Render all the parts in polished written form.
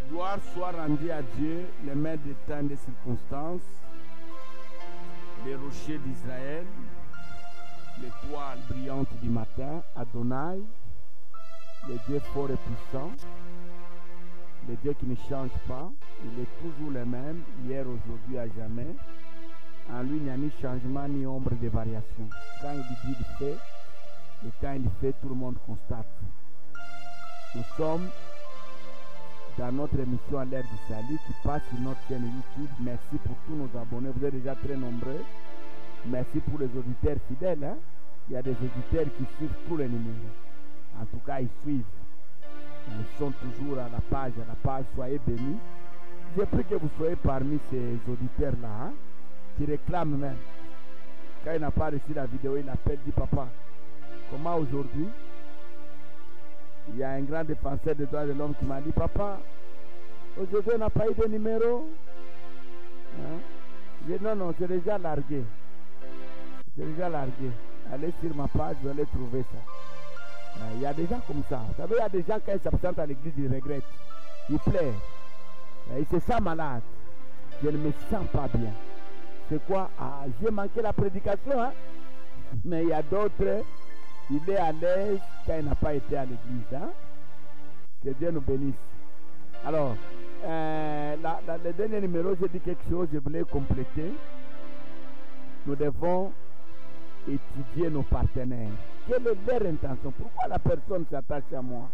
Gloire soit rendue à Dieu, le maître des temps et des circonstances, les rochers d'Israël, l'étoile brillante du matin, Adonai, le Dieu fort et puissant, le Dieu qui ne change pas, il est toujours le même, hier, aujourd'hui, à jamais. En lui, il n'y a ni changement, ni ombre de variation. Quand il dit, il fait, et quand il fait, tout le monde constate. Nous sommes dans notre émission à l'ère du salut qui passe sur notre chaîne YouTube. Merci pour tous nos abonnés, vous êtes déjà très nombreux. Merci pour les auditeurs fidèles. Hein? Il y a des auditeurs qui suivent tous les numéros. En tout cas, ils suivent. Ils sont toujours à la page, soyez bénis. J'ai pris que vous soyez parmi ces auditeurs-là, hein, qui réclament même. Quand il n'a pas reçu la vidéo, il appelle, dit papa, comment aujourd'hui? Il y a un grand défenseur des droits de l'homme qui m'a dit, papa, aujourd'hui on n'a pas eu de numéro. Hein? J'ai dit, non, c'est déjà largué. C'est déjà largué. Allez sur ma page, vous allez trouver ça. Il y a des gens comme ça. Vous savez, il y a des gens quand ils s'absentent à l'église, ils regrettent. Ils pleurent. Ils se sentent malades. Je ne me sens pas bien. C'est quoi? Ah, j'ai manqué la prédication. Hein? Mais il y a d'autres, il est à l'aise quand il n'a pas été à l'église. Hein? Que Dieu nous bénisse. Alors, le dernier numéro, j'ai dit quelque chose, je voulais compléter. Nous devons étudier nos partenaires. Quelle est leur intention? Pourquoi la personne s'attache à moi?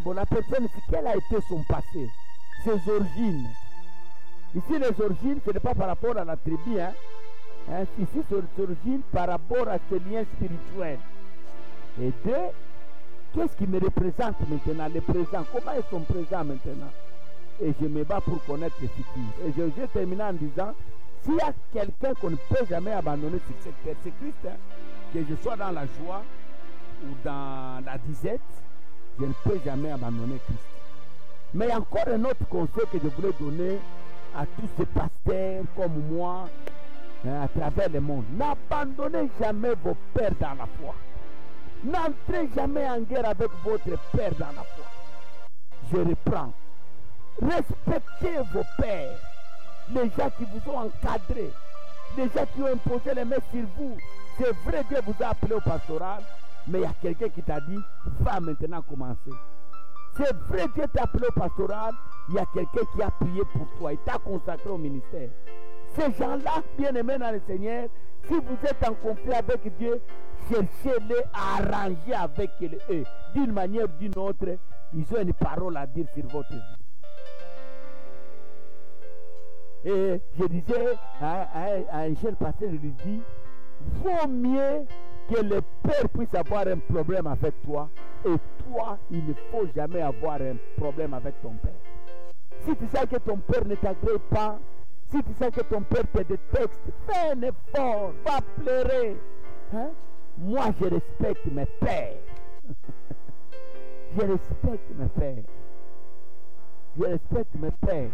Bon, la personne, quel a été son passé? Ses origines. Ici, les origines, ce n'est pas par rapport à la tribu. Hein? Ici, ses origines par rapport à ses liens spirituels. Et deux, qu'est-ce qui me représente maintenant? Les présents. Comment ils sont présents maintenant? Et je me bats pour connaître les futurs. Et je vais terminer en disant, s'il y a quelqu'un qu'on ne peut jamais abandonner sur cette terre, c'est Christ. Hein? Que je sois dans la joie ou dans la disette, je ne peux jamais abandonner Christ. Mais il y a encore un autre conseil que je voulais donner à tous ces pasteurs comme moi, hein, à travers le monde. N'abandonnez jamais vos pères dans la foi. N'entrez jamais en guerre avec votre père dans la foi. Je reprends. Respectez vos pères. Les gens qui vous ont encadré. Les gens qui ont imposé les mains sur vous. C'est vrai, Dieu vous a appelé au pastoral, mais il y a quelqu'un qui t'a dit, va maintenant commencer. C'est vrai, Dieu t'a appelé au pastoral, il y a quelqu'un qui a prié pour toi, il t'a consacré au ministère. Ces gens-là, bien aimés dans le Seigneur, si vous êtes en conflit avec Dieu, cherchez-les à arranger avec eux. D'une manière ou d'une autre, ils ont une parole à dire sur votre vie. Et je disais à un jeune pasteur, je lui dis, vaut mieux que le père puisse avoir un problème avec toi et toi, il ne faut jamais avoir un problème avec ton père. Si tu sais que ton père ne t'agrée pas, si tu sais que ton père te déteste, fais un effort, va pleurer. Hein? Moi, je respecte mes pères. Je respecte mes pères. Je respecte mes pères.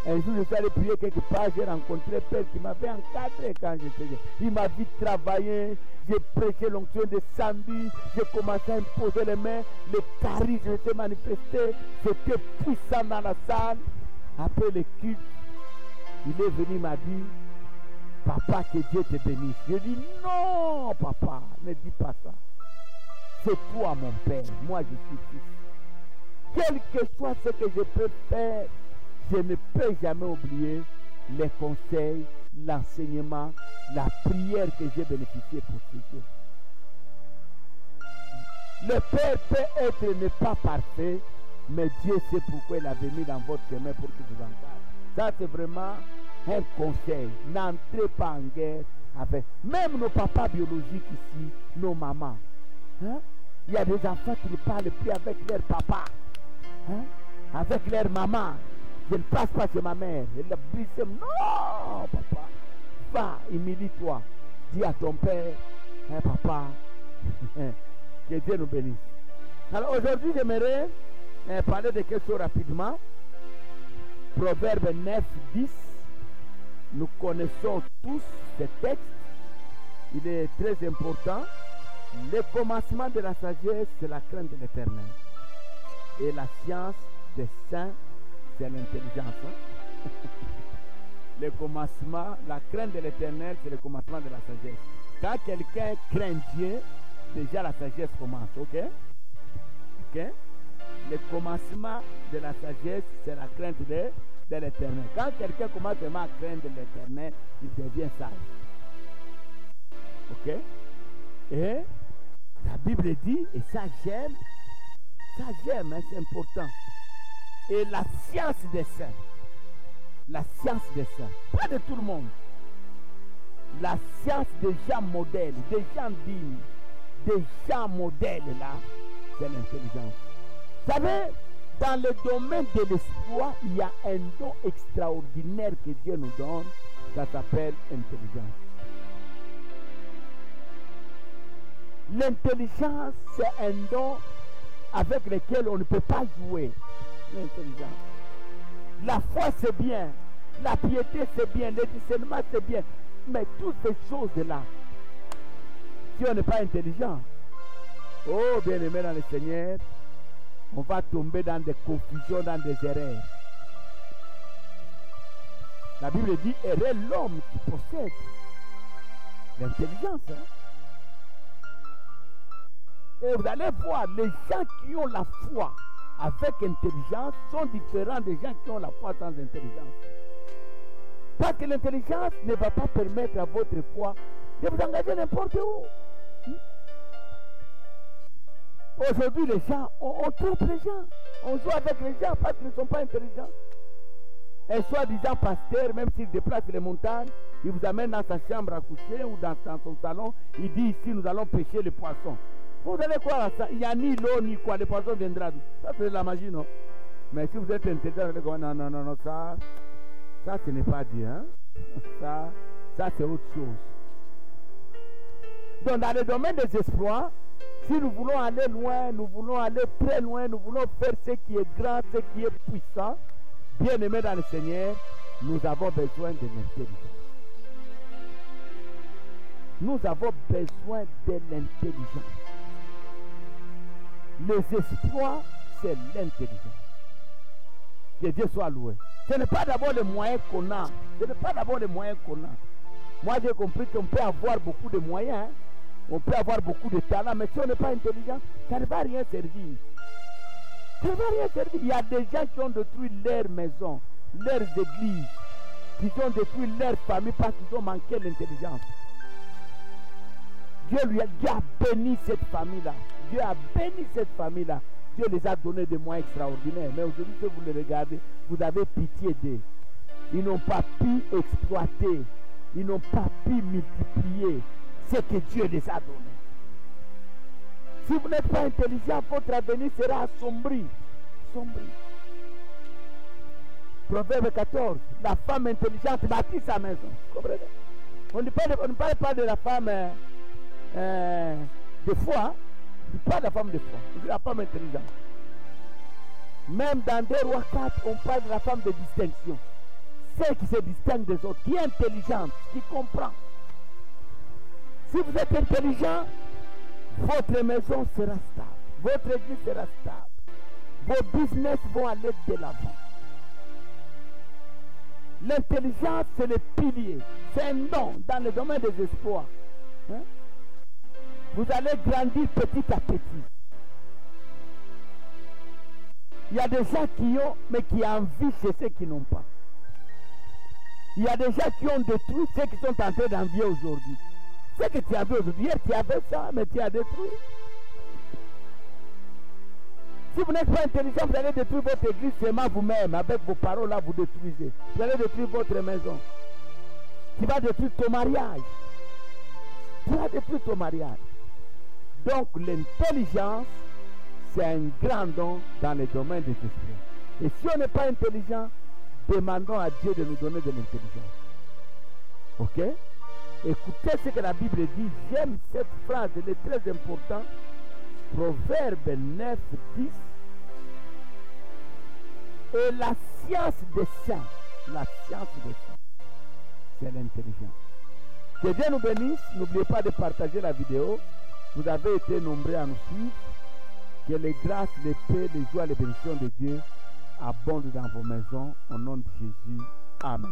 Un jour, je suis allé prier quelque part, j'ai rencontré un père qui m'avait encadré quand j'étais jeune. Il m'a vu travailler, j'ai prêché l'onction de samedi, j'ai commencé à imposer les mains, le charisme s'est manifesté, c'était puissant dans la salle. Après le culte, il est venu, il m'a dit, papa, que Dieu te bénisse. Je dis, non, papa, ne dis pas ça. C'est toi, mon père, moi je suis fils. Quel que soit ce que je peux faire, je ne peux jamais oublier les conseils, l'enseignement, la prière que j'ai bénéficié pour ces jours. Le Père peut être n'est pas parfait, mais Dieu sait pourquoi il avait mis dans votre chemin pour qu'il vous encadre. Ça, c'est vraiment un conseil. N'entrez pas en guerre avec même nos papas biologiques ici, nos mamans. Hein? Il y a des enfants qui ne parlent plus avec leur papa, hein? Avec leur maman. Je ne passe pas chez ma mère. Elle a dit, non, papa. Va, humilie-toi. Dis à ton père, hein, papa, que Dieu nous bénisse. Alors aujourd'hui, j'aimerais parler de quelque chose rapidement. Proverbe 9, 10. Nous connaissons tous ce texte. Il est très important. Le commencement de la sagesse, c'est la crainte de l'Éternel. Et la science, des saints, c'est l'intelligence. Hein? Le commencement, la crainte de l'éternel, c'est le commencement de la sagesse. Quand quelqu'un craint Dieu, déjà la sagesse commence, ok? Ok? Le commencement de la sagesse, c'est la crainte de l'éternel. Quand quelqu'un commence vraiment à craindre l'éternel, il devient sage. Ok? Et la Bible dit, et ça j'aime, hein, c'est important. Et la science des saints, la science des saints, pas de tout le monde. La science des gens modèles, des gens dignes, des gens modèles là, c'est l'intelligence. Vous savez, dans le domaine de l'espoir, il y a un don extraordinaire que Dieu nous donne, ça s'appelle intelligence. L'intelligence, c'est un don avec lequel on ne peut pas jouer. L'intelligence. La foi, c'est bien. La piété, c'est bien. Le discernement, c'est bien. Mais toutes ces choses-là, si on n'est pas intelligent, oh bien-aimé dans le Seigneur, on va tomber dans des confusions, dans des erreurs. La Bible dit, heureux l'homme qui possède l'intelligence. Hein? Et vous allez voir, les gens qui ont la foi avec intelligence sont différents des gens qui ont la foi sans intelligence. Parce que l'intelligence ne va pas permettre à votre foi de vous engager n'importe où. Aujourd'hui, les gens, on trompe les gens. On joue avec les gens parce qu'ils ne sont pas intelligents. Un soi-disant pasteur, même s'il déplace les montagnes, il vous amène dans sa chambre à coucher ou dans son salon. Il dit ici, nous allons pêcher les poissons. Vous allez croire à ça. Il n'y a ni l'eau ni quoi. Le poisson viendra. Ça, c'est de la magie, non? Mais si vous êtes intelligent, vous allez dire, non, ça ce n'est pas Dieu. Hein? Ça c'est autre chose. Donc, dans le domaine des espoirs, si nous voulons aller loin, nous voulons aller très loin, nous voulons faire ce qui est grand, ce qui est puissant, bien aimé dans le Seigneur, nous avons besoin de l'intelligence. Nous avons besoin de l'intelligence. Les espoirs, c'est l'intelligence. Que Dieu soit loué. Ce n'est pas d'abord les moyens qu'on a. Ce n'est pas d'abord les moyens qu'on a. Moi, j'ai compris qu'on peut avoir beaucoup de moyens. Hein? On peut avoir beaucoup de talents, mais si on n'est pas intelligent, ça ne va rien servir. Ça ne va rien servir. Il y a des gens qui ont détruit leur maison, leurs églises, qui ont détruit leur famille parce qu'ils ont manqué l'intelligence. Dieu a béni cette famille-là. Dieu a béni cette famille-là. Dieu les a donné des moyens extraordinaires. Mais aujourd'hui, si vous les regardez, vous avez pitié d'eux. Ils n'ont pas pu exploiter. Ils n'ont pas pu multiplier ce que Dieu les a donné. Si vous n'êtes pas intelligent, votre avenir sera assombri. Proverbe 14. La femme intelligente bâtit sa maison. Comprenez? On ne parle pas de la femme de foi. On ne parle pas de la femme de foi. On dit la femme intelligente. Même dans 2 Rois 4, on parle de la femme de distinction. Celle qui se distingue des autres, qui est intelligente, qui comprend. Si vous êtes intelligent, votre maison sera stable. Votre église sera stable. Vos business vont aller de l'avant. L'intelligence, c'est le pilier. C'est un don dans le domaine des espoirs. Hein? Vous allez grandir petit à petit. Il y a des gens qui ont, mais qui envient chez ceux qui n'ont pas. Il y a des gens qui ont détruit ceux qui sont en train d'envier aujourd'hui. Ce que tu avais aujourd'hui, hier tu avais ça, mais tu as détruit. Si vous n'êtes pas intelligent, vous allez détruire votre église seulement vous-même. Avec vos paroles là, vous détruisez. Vous allez détruire votre maison. Tu vas détruire ton mariage. Tu vas détruire ton mariage. Donc l'intelligence, c'est un grand don dans le domaine des esprits. Et si on n'est pas intelligent, demandons à Dieu de nous donner de l'intelligence. Ok? Écoutez ce que la Bible dit. J'aime cette phrase, elle est très importante. Proverbe 9, 10. Et la science des saints, c'est l'intelligence. Que Dieu nous bénisse. N'oubliez pas de partager la vidéo. Vous avez été nombreux à nous suivre. Que les grâces, les paix, les joies, les bénédictions de Dieu abonde dans vos maisons. Au nom de Jésus. Amen.